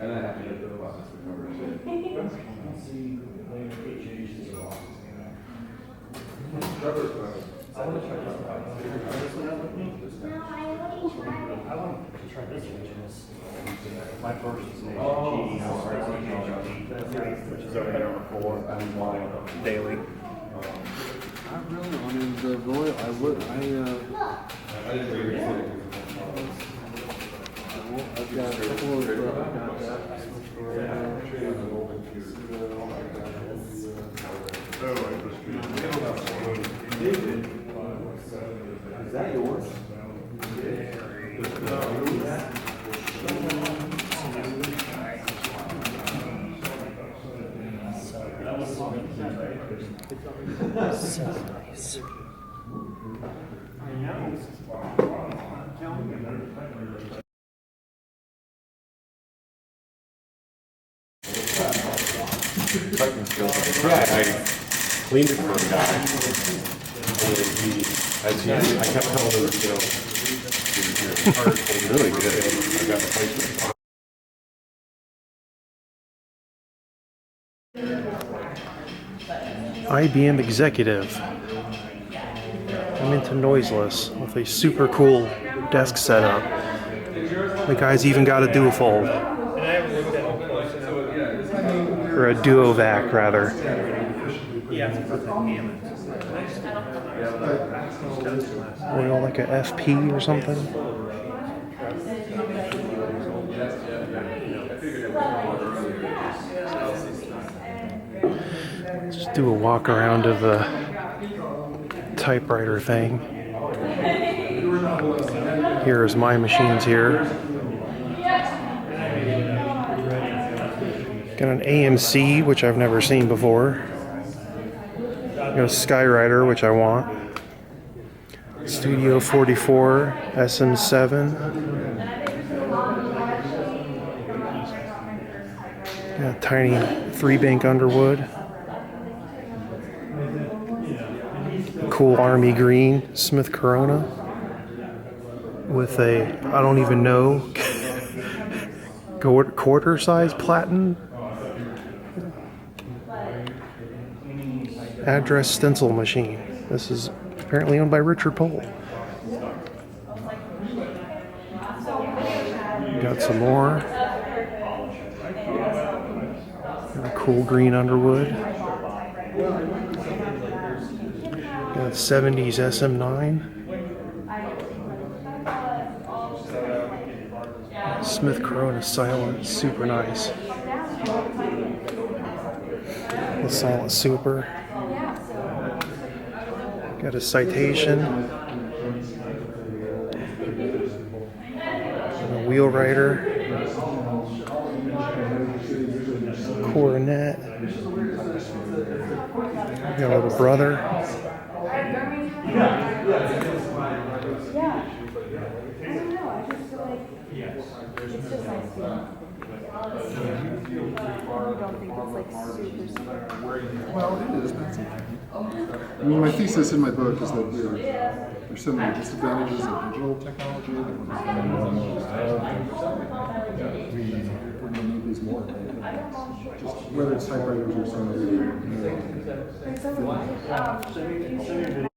And then I have to get the buttons to cover it. I want to try this one out with me. I want to try this one. My first is an which is over there on 4. I'm mine daily. Not really. I mean, the Royal, I would, I didn't read it. I've got a couple of, I've got that. Is that yours? So nice. I know. Typing skills. Yeah, I cleaned it for a guy. And I kept telling him, your part is really good. I got the placement. IBM executive. I'm into noiseless with a super cool desk setup. The guy's even got a duofold. Or a duovac, rather. Or like a FP or something. Just do a walk around of the typewriter thing. Here's my machines here. Got an AMC, which I've never seen before. Got a Skywriter, which I want. Studio 44, SM7. Got a tiny 3-bank Underwood. Cool army green Smith Corona with a, I don't even know, quarter size platen. Address stencil machine. This is apparently owned by Richard Pohl. Got some more. Got a cool green Underwood. Got 70s SM9. Smith Corona Silent, super nice. The Silent Super. Got a Citation. A Wheelwriter. Coronet. Got a little brother. Well, it is. I mean, my thesis in my book is that there's so many disadvantages of digital technology that we're going to need these more. Just whether it's typewriters or some other.